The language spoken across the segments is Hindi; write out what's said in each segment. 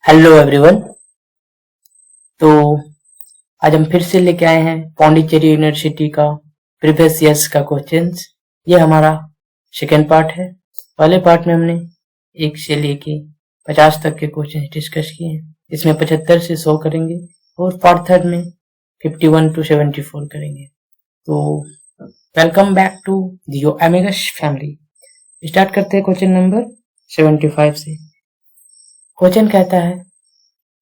Hello everyone. तो आज हम फिर से लेके आए हैं पौंडीचेरी यूनिवर्सिटी का प्रीवियस ईयर्स का क्वेश्चंस। ये हमारा सेकेंड पार्ट है। पहले पार्ट में हमने 1 से लेके 50 तक के क्वेश्चन डिस्कस किए हैं। इसमें 75 से 100 करेंगे और पार्ट थर्ड में 51 to 74 करेंगे। तो welcome back to Geo Amigos family. Start करते हैं क्वेश्चन नंबर 75 से। क्वेश्चन कहता है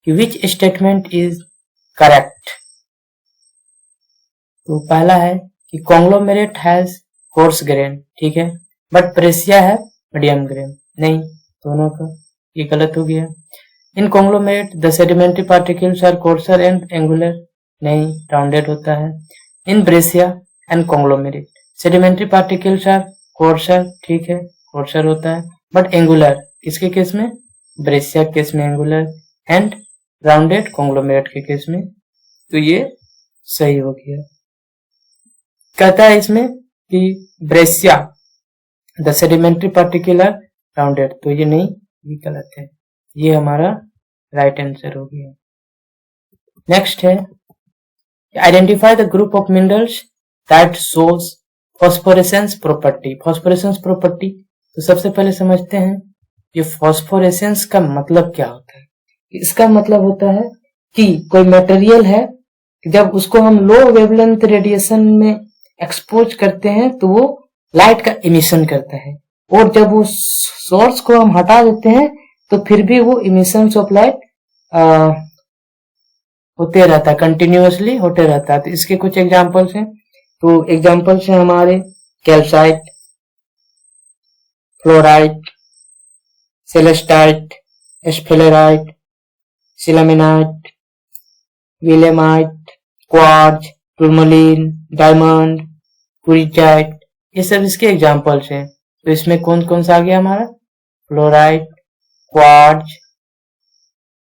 कि विच स्टेटमेंट इज करेक्ट। तो पहला है कि कॉन्ग्लोमेरेट हैज कोर्स ग्रेन, ठीक है, बट प्रेसिया है मीडियम ग्रेन। नहीं, दोनों का ये गलत हो गया। In conglomerate the sedimentary particles are coarser and angular. नहीं, राउंडेड होता है। In breccia and conglomerate sedimentary particles are coarser, ठीक है, कोर्सर होता है, बट एंगुलर किसके केस में? ब्रेसिया केस में एंगुलर, एंड राउंडेड कॉन्ग्लोमेरेट के केस में। तो ये सही हो गया। कहता है इसमें कि breccia the sedimentary particular rounded, तो ये नहीं, ये गलत है। ये हमारा राइट आंसर हो गया। नेक्स्ट है identify the group of minerals that shows phosphorescence property. Phosphorescence property, तो सबसे पहले समझते हैं ये फॉस्फोरेसेंस का मतलब क्या होता है। इसका मतलब होता है कि कोई मटेरियल है, जब उसको हम लो वेवलेंथ रेडिएशन में एक्सपोज करते हैं तो वो लाइट का इमिशन करता है, और जब वो सोर्स को हम हटा देते हैं तो फिर भी वो इमिशन ऑफ लाइट होते रहता है, कंटिन्यूअसली होते रहता है। तो इसके कुछ एग्जांपल्स हैं। तो एग्जांपल्स हैं हमारे कैल्साइट, फ्लोराइट, सेलेस्टाइट, स्फेलेराइट, सिलामिनाइट, विलेमाइट, क्वार्ज, टूरमलीन, डायमंड, पुरीटाइट, ये सब इसके एग्जांपल्स हैं। तो इसमें कौन कौन सा आ गया हमारा? Fluorite, quartz,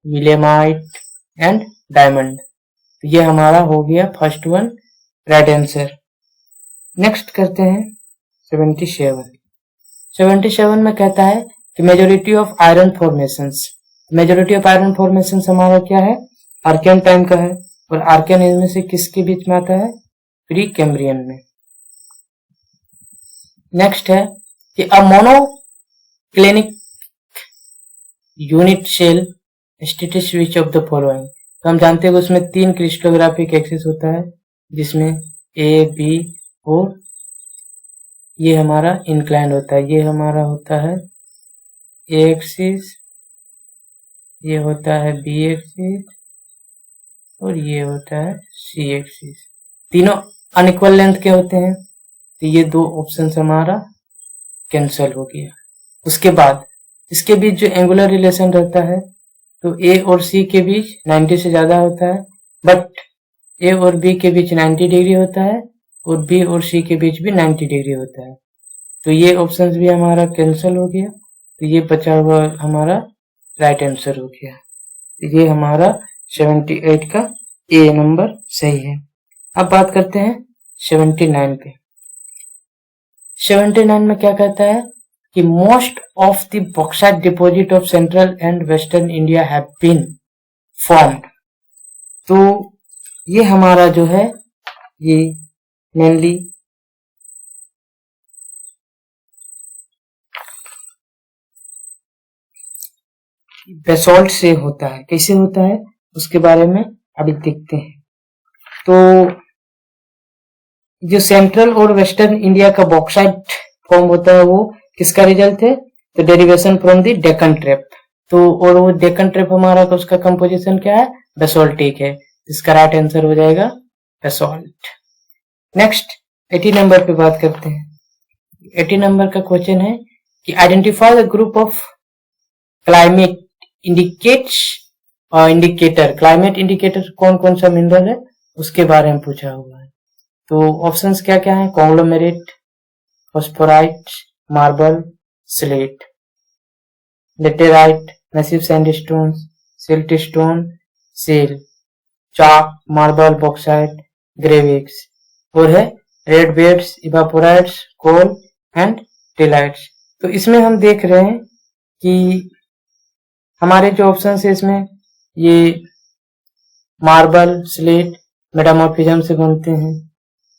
willemite and diamond. तो ये हमारा हो गया first one right answer. Next करते हैं 77। 77 में कहता है कि majority of iron formations. Majority of iron formations हमारा क्या है? आर्कियन टाइम का है, और आर्कियन इनमें से किसके बीच में आता है? प्री कैम्ब्रियन में। नेक्स्ट है कि a monoclinic unit cell states which of the following. तो हम जानते हैं उसमें 3 क्रिस्टलोग्राफिक एक्सिस होता है, जिसमें ए, बी और ये हमारा इंक्लाइन होता है। ये हमारा होता है ए एक्सिस, ये होता है बी एक्सिस, और ये होता है सी एक्सिस। तीनों अनइक्वल लेंथ के होते हैं, तो ये 2 ऑप्शन हमारा कैंसिल हो गया। उसके बाद इसके बीच जो एंगुलर रिलेशन रहता है, तो ए और सी के बीच 90 से ज्यादा होता है, बट ए और बी के बीच 90 डिग्री होता है, और बी और सी के बीच भी 90 डिग्री होता है। तो ये ऑप्शन भी हमारा कैंसिल हो गया। तो ये बचा हुआ हमारा राइट आंसर हो गया। तो ये हमारा 78 का ए नंबर सही है। अब बात करते हैं 79 पे। 79 में क्या कहता है कि most of the bauxite deposit of central and western India have been formed. तो ये हमारा जो है ये मेनली बेसॉल्ट से होता है। कैसे होता है उसके बारे में अभी देखते हैं। तो जो सेंट्रल और वेस्टर्न इंडिया का बॉक्साइट फॉर्म होता है वो किसका रिजल्ट है? तो derivation from the Deccan trap. तो और वो डेक्कन ट्रैप हमारा का उसका कंपोजिशन क्या है? बेसॉल्टिक है। इसका राइट आंसर हो जाएगा बेसॉल्ट। नेक्स्ट 80 नंबर पे बात करते हैं। 80 नंबर का क्वेश्चन है कि identify the group of climate indicator. Climate indicator कौन कौन सा मिनरल है उसके बारे में पूछा हुआ है। तो ऑप्शंस क्या क्या है? Conglomerate, phosphorite, marble, slate, laterite, massive sandstone, siltstone, shale, chalk, marble, bauxite, greywackes, और है red beds, evaporites, coal and tillites. तो इसमें हम देख रहे हैं कि हमारे जो ऑप्शन है इसमें ये मार्बल, स्लेट, मेटामॉर्फिज्म से बनते हैं।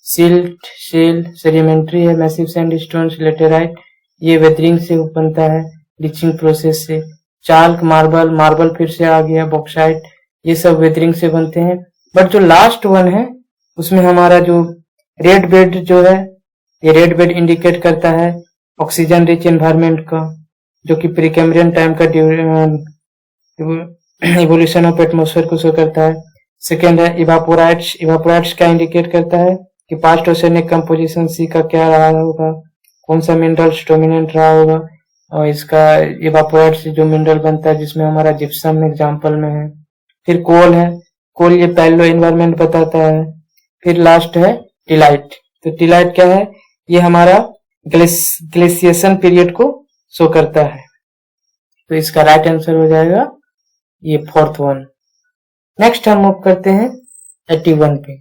सिल्ट, शेल, सेडिमेंट्री है, मैसिव सैंडस्टोन, लेटेराइट, ये वेदरिंग से बनता है, लीचिंग प्रोसेस से। चाल्क, मार्बल, मार्बल फिर से आ गया, बॉक्साइट, ये सब वेदरिंग से बनते हैं। बट जो लास्ट वन है उसमें हमारा जो रेड बेड जो है, ये रेड बेड इंडिकेट करता है ऑक्सीजन रिच एनवायरमेंट का, जो कि प्रीकैम्ब्रियन टाइम का इवोल्यूशन ऑफ एटमॉस्फेयर को शो करता है। सेकेंड है इवापोराइट्स, इवापोराइट्स क्या इंडिकेट करता है कि पास्ट ओशनिक कंपोजिशन सी का क्या रहा होगा, कौन सा मिनरल्स डोमिनेंट रहा होगा, और इसका इवापोराइट से जो मिनरल बनता है जिसमें हमारा जिप्सम एग्जाम्पल में है। फिर कोल है, कोल ये पैलो एनवायरमेंट बताता है। फिर लास्ट है टिलाइट, तो टिलाइट क्या है, ये हमारा ग्लेशिएशन पीरियड को शो करता है। तो इसका राइट आंसर हो जाएगा ये फोर्थ वन। नेक्स्ट हम मूव करते हैं 81 पे।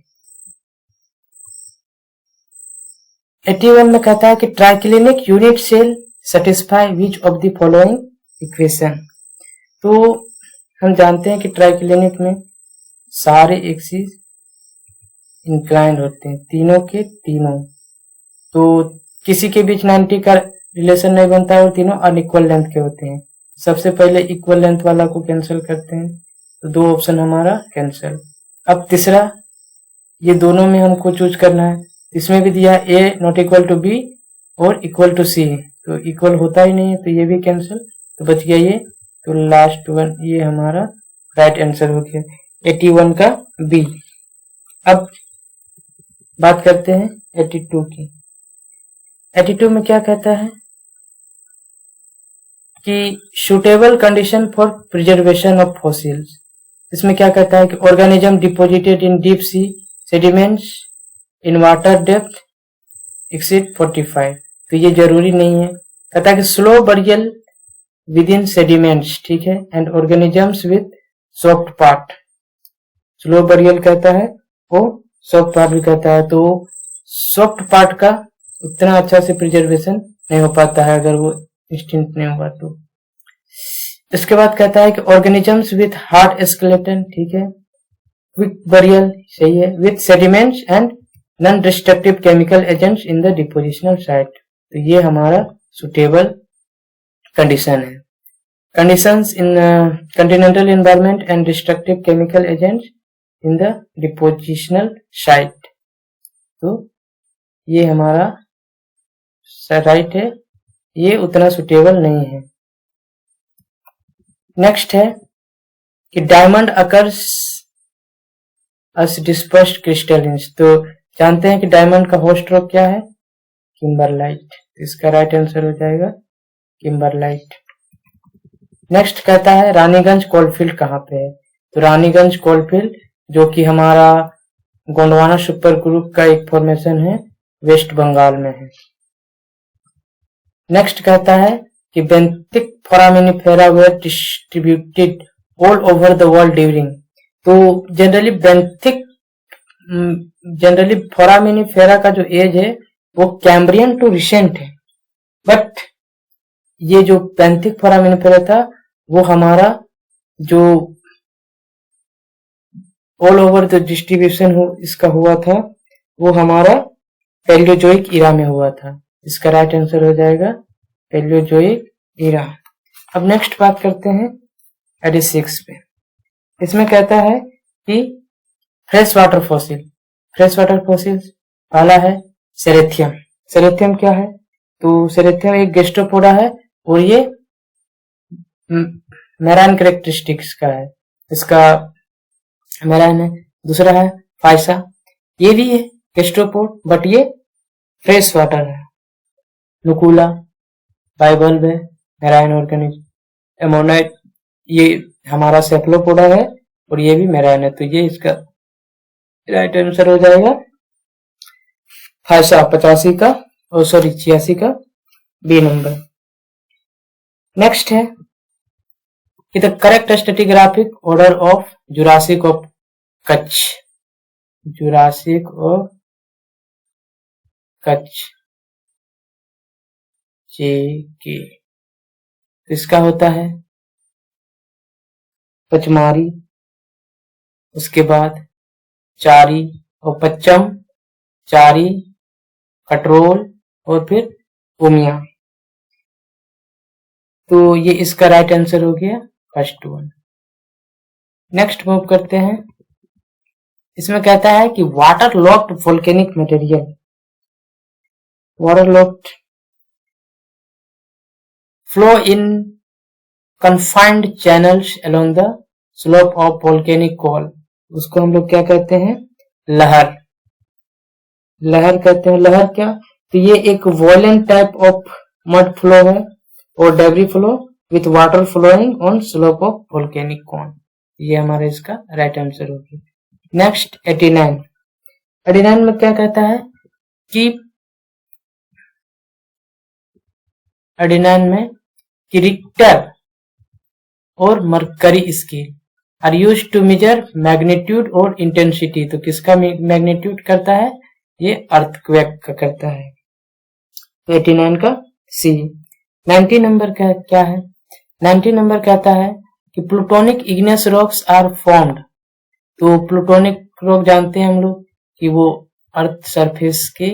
81 में कहता है कि triclinic unit cell satisfy which of the following equation. तो हम जानते हैं कि ट्राइक्लिनिक में सारे एक्सिस इंक्लाइंड होते हैं, तीनों के तीनों, तो किसी के बीच 90 का रिलेशन नहीं बनता है और तीनों अनइक्वल लेंथ के होते हैं। सबसे पहले इक्वल लेंथ वाला को कैंसिल करते हैं, तो दो ऑप्शन हमारा कैंसिल। अब तीसरा, ये दोनों में हमको चूज करना है, इसमें भी दिया ए नॉट इक्वल टू बी और इक्वल टू सी, तो इक्वल होता ही नहीं है, तो ये भी कैंसिल, तो बच गया ये। तो लास्ट वन ये हमारा राइट आंसर हो गया 81 का बी। अब बात करते हैं 82 की। 82 में क्या कहता है कि suitable condition for preservation of fossils. इसमें क्या कहता है कि organism deposited in deep sea sediments in water depth exceed 45, तो ये जरूरी नहीं है। कहता है कि slow burial with in sediments, ठीक है, and organisms with soft part. Slow burial कहता है वो सॉफ्ट पार्ट भी कहता है, तो सॉफ्ट पार्ट का उतना अच्छा से प्रिजर्वेशन नहीं हो पाता है अगर वो इंस्टेंट नहीं होगा तो। इसके बाद कहता है कि ऑर्गेनिजम्स विथ हार्ड स्केलेटन, ठीक है, विथ बरियल, सही है, with sediments and non destructive chemical agents in the depositional site, तो ये हमारा सुटेबल कंडीशन है। Conditions in Continental environment and destructive chemical agents in the depositional site, तो ये हमारा राइट है, ये उतना सुटेबल नहीं है। नेक्स्ट है कि डायमंड अकर्स अस डिस्पर्स्ड क्रिस्टल्स, तो जानते हैं कि डायमंड का होस्ट रॉक क्या है, किम्बरलाइट, तो इसका राइट आंसर हो जाएगा किम्बरलाइट। नेक्स्ट कहता है रानीगंज कोलफील्ड कहाँ पे है, तो रानीगंज कोलफील्ड जो कि हमारा गोंडवाना सुपर ग्रुप का एक फॉर्मेशन है, वेस्ट बंगाल में है। नेक्स्ट कहता है कि benthic foraminifera were distributed all over the world during, तो जनरली फोरामिनिफेरा का जो एज है वो कैम्ब्रियन टू रिसेंट है, बट ये जो बेंथिक फोरामिनिफेरा था वो हमारा जो ऑल ओवर द डिस्ट्रीब्यूशन इसका हुआ था वो हमारा पैलियोजोइक इरा में हुआ था, इसका राइट आंसर हो जाएगा पैलियोजोइक इरा। अब नेक्स्ट बात करते हैं 86 पे। इसमें कहता है कि fresh water fossil, fresh water fossils पहला है सेरेथियम। सेरेथियम क्या है, तो सेरेथियम एक गैस्ट्रोपोडा है और ये मैराइन कैरेक्टरिस्टिक्स का है, इसका मैराइन है। दूसरा है फाइसा, ये भी है गैस्ट्रोपोड बट ये फ्रेश वाटर है। नुकुला बाइबल्ब है, मैराइन ऑर्गेनिज्म। एमोनाइट ये हमारा सेफलोपोडा है और ये भी मैराइन है, तो ये इसका राइट आंसर हो जाएगा फाइसा 85 का, और सॉरी 86 का बी नंबर। नेक्स्ट है कि the correct stratigraphic order of Jurassic of Kutch, Jurassic of Kutch J K, इसका होता है पचमारी, उसके बाद चारी और पच्चम, चारी, कटरोल और फिर उमिया। तो ये इसका राइट आंसर हो गया फर्स्ट वन। नेक्स्ट मूव करते हैं। इसमें कहता है कि water locked volcanic material, water locked flow in confined channels along the slope of volcanic wall, उसको हम लोग क्या कहते हैं? लहर। लहर कहते हैं। लहर क्या? तो ये एक violent type of mud flow है और debris flow with water flowing on slope of volcanic cone. ये हमारा इसका राइट आंसर होगी। नेक्स्ट 89। 89 में क्या कहता है कि 89 में कि रिक्टर और Mercalli scale are use to measure magnitude और इंटेंसिटी। तो किसका मैग्नीट्यूड करता है? ये अर्थक्वेक का करता है। 89 का सी। 90 नंबर का क्या है? 90 नंबर कहता है कि plutonic igneous rocks are formed. तो प्लूटोनिक रॉक जानते हैं हम लोग कि वो अर्थ सरफेस के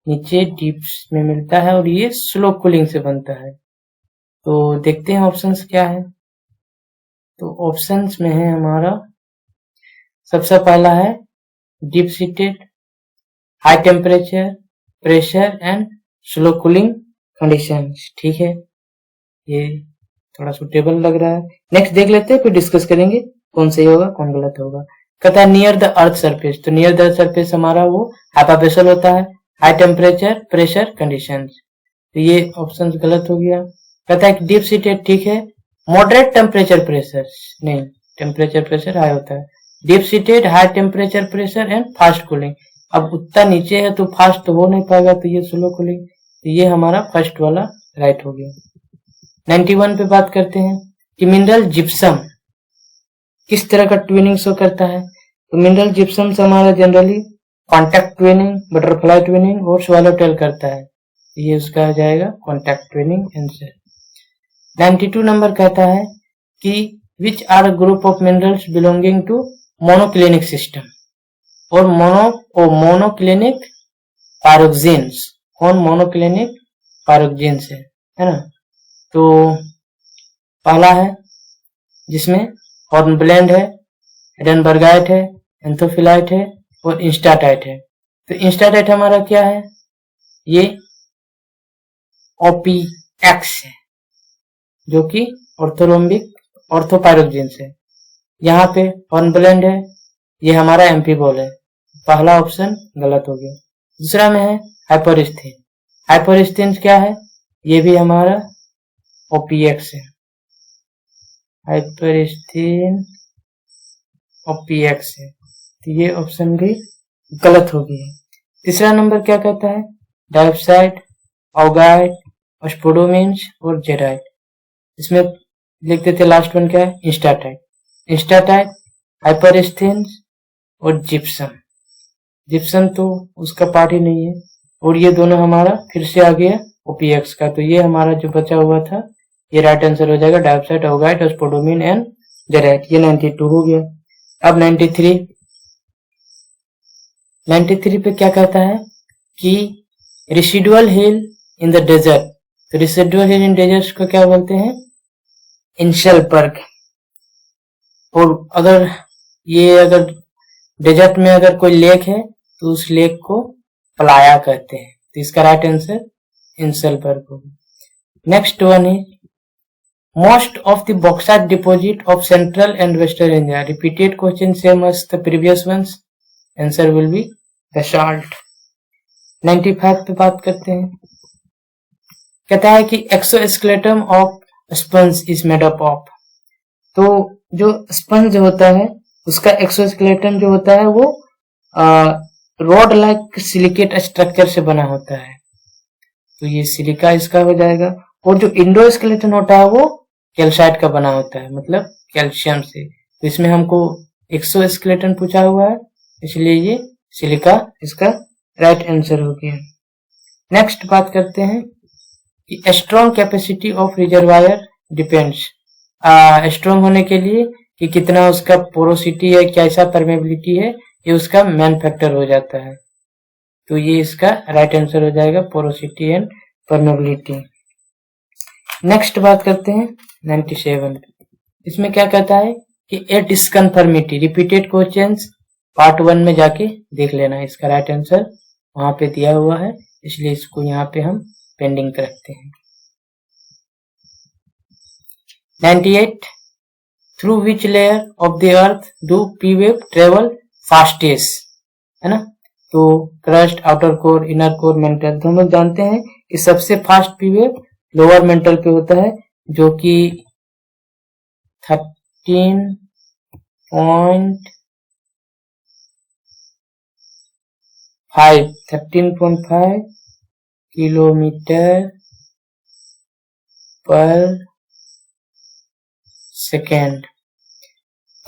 नीचे डीप्स में मिलता है और ये स्लो कूलिंग से बनता है। तो देखते हैं ऑप्शंस क्या है। तो ऑप्शंस में है हमारा सबसे पहला है deep seated, high temperature, pressure and slow cooling conditions. ठीक है, ये थोड़ा सुटेबल लग रहा है। नेक्स्ट देख लेते हैं, फिर डिस्कस करेंगे कौन सही होगा कौन गलत होगा। कहता है नियर द अर्थ सरफेस। तो नियर द अर्थ सरफेस हमारा वो हाइपोथेसियल होता है, हाई टेम्परेचर प्रेशर कंडीशंस। तो ये ऑप्शन गलत हो गया। कहता है डीप सीटेड ठीक है, मॉडरेट टेम्परेचर प्रेशर नहीं, टेम्परेचर प्रेशर हाई होता है। Deep seated, high temperature pressure and fast cooling. अब उतना नीचे है तो फास्ट तो हो नहीं पाएगा, तो ये स्लो कूलिंग। तो ये हमारा फर्स्ट वाला राइट हो गया। 91 पे बात करते हैं कि मिनरल जिप्सम किस तरह का ट्विनिंग शो करता है। तो मिनरल जिप्सम से हमारा generally contact twinning, butterfly twinning और स्वैलोटेल करता है। ये उसका आ जाएगा कॉन्टैक्ट ट्विनिंग आंसर। 92 नंबर कहता है कि which are group of minerals belonging to monoclinic system और मोनोक्लिनिक पायरोक्सिन्स। कौन मोनोक्लिनिक पायरोक्सिन्स है ना। तो पहला है जिसमें हॉर्नब्लेंड है, एडनबर्गाइट है, एंथोफिलाइट है और इंस्टाटाइट है। तो इंस्टाटाइट हमारा क्या है? ये OPX है जो कि ऑर्थोरोम्बिक ऑर्थोपायरोक्सिन्स है। यहाँ पे हॉर्नब्लेंड है, ये हमारा एम्फीबॉल है। पहला ऑप्शन गलत हो गया। दूसरा में है हाइपरिस्थीन। हाइपरिस्थीन क्या है? ये भी हमारा OPX है। हाइपरिस्थीन OPX है, तो ये ऑप्शन भी गलत हो गया। तीसरा नंबर क्या कहता है? डायोप्साइड, ऑगाइट, स्पोडोमिन्स और जेराइट। इसमें लिख देते लास्ट वन क्या है? इंस्टाटाइट। इंस्टाटाइट, हाइपरिस्थीन्स और जिप्सम। जिप्सम तो उसका पार्ट ही नहीं है और ये दोनों हमारा फिर से आ गया OPX का। तो ये हमारा जो बचा हुआ था ये राइट आंसर हो जाएगा डायोप्साइड, ऑगाइट, स्पोडोमिन एंड जेराइट। ये 92 हो गया। अब 93 पे क्या कहता है कि residual hill in the desert. तो रेसिडुअल हिल इन डेजर्ट को क्या बोलते हैं? इंशलबर्ग। और अगर डेजर्ट में अगर कोई लेक है तो उस लेक को प्लाया कहते हैं। तो इसका राइट आंसर इंशलबर्ग होगा। नेक्स्ट वन है most of the bauxite deposit of central and western India. Repeated question same as the previous ones. Answer will be basalt. 95 पे बात करते हैं। कहता है कि exoskeleton of sponge is made up of. तो जो स्पंज होता है उसका एक्सोस्केलेटन जो होता है वो रॉड लाइक सिलिकेट स्ट्रक्चर से बना होता है। तो ये सिलिका इसका हो जाएगा। और जो इंडोस्केलेटन होता है वो कैल्साइट का बना होता है, मतलब कैल्शियम से। तो इसमें हमको एक्सोस्केलेटन पूछा हुआ है, इसलिए ये सिलिका इसका राइट आंसर हो गया। नेक्स्ट बात करते हैं कि strong capacity of reservoir depends. Strong होने के लिए कि कितना उसका पोरोसिटी है, कैसा परमेबिलिटी है, ये उसका मेन फैक्टर हो जाता है। तो ये इसका राइट आंसर हो जाएगा, पोरोसिटी एंड परमेबिलिटी। नेक्स्ट बात करते हैं 97। इसमें क्या कहता है कि ए डिसकन्फर्मिटी रिपीटेड क्वेश्चंस पार्ट 1 में जाके देख लेना। इसका राइट आंसर वहां पे दिया हुआ है, इसलिए इसको यहाँ पे हम पेंडिंग रखते हैं। 98 through which layer of the earth do P wave travel fastest, है ना। तो crust, outer core, inner core, mental. तो हम लोग जानते हैं कि सबसे fast P wave lower mental पे होता है, जो कि 13.5 किलोमीटर पर सेकेंड।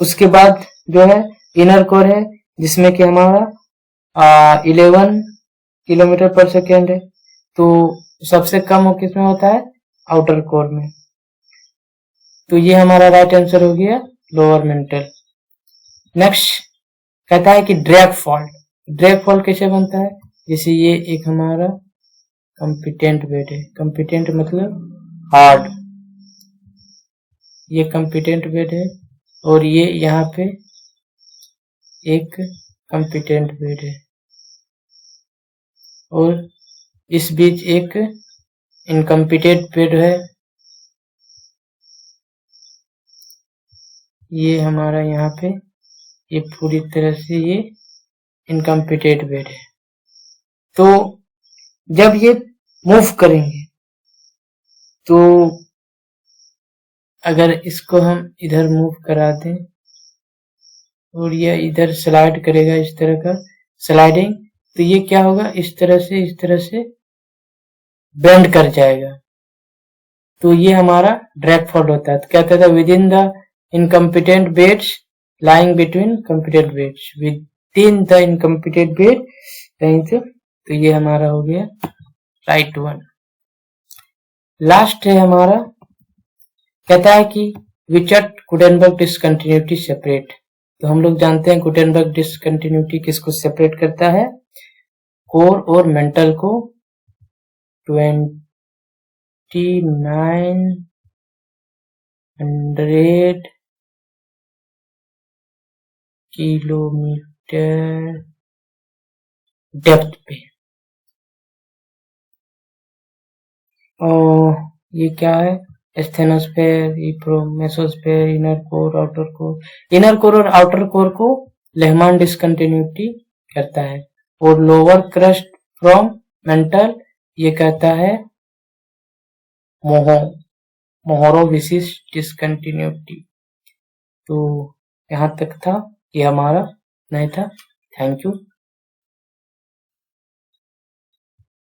उसके बाद जो है इनर कोर है, जिसमें कि हमारा 11 किलोमीटर पर सेकेंड है। तो सबसे कम किसमें होता है, आउटर कोर में। तो ये हमारा राइट आंसर हो गया लोअर मेंटल। नेक्स्ट कहता है कि ड्रैग फॉल्ट, ड्रैग फॉल्ट कैसे बनता है, जैसे ये एक हमारा कंपिटेंट बेड है, कंपिटेंट मतलब हार्ड, ये कंपिटेंट बेड है, और ये यहाँ पे एक कंपिटेंट बेड है, और इस बीच एक इनकम्पिटेंट बेड है। ये हमारा यहाँ पे ये पूरी तरह से ये इनकम्पिटेंट बेड है। तो जब ये मूव करेंगे, तो अगर इसको हम इधर मूव करा दें और ये इधर स्लाइड करेगा, इस तरह का स्लाइडिंग, तो ये क्या होगा, इस तरह से बेंड कर जाएगा। तो ये हमारा ड्रैग फॉल्ट होता है। तो क्या कहता है, with in the incompetent beds lying between competent beds, with in the incompetent bed कहीं तो ये हमारा हो गया राइट वन। लास्ट है हमारा, कहता है कि which are Gutenberg discontinuity separate. तो हम लोग जानते हैं गुटेनबर्ग डिसकंटिन्यूटी किसको सेपरेट करता है, कोर और मेंटल को 2900 किलोमीटर डेप्थ पे। और ये क्या है, asthenosphere, mesosphere, inner core, outer core. Inner core और आउटर कोर को लेहमान डिसकंटिन्यूटी करता है, और लोअर क्रस्ट फ्रॉम मेंटल ये कहता है मोहरोविसिस डिसकंटिन्यूटी। तो यहाँ तक था, ये हमारा नहीं था। Thank you.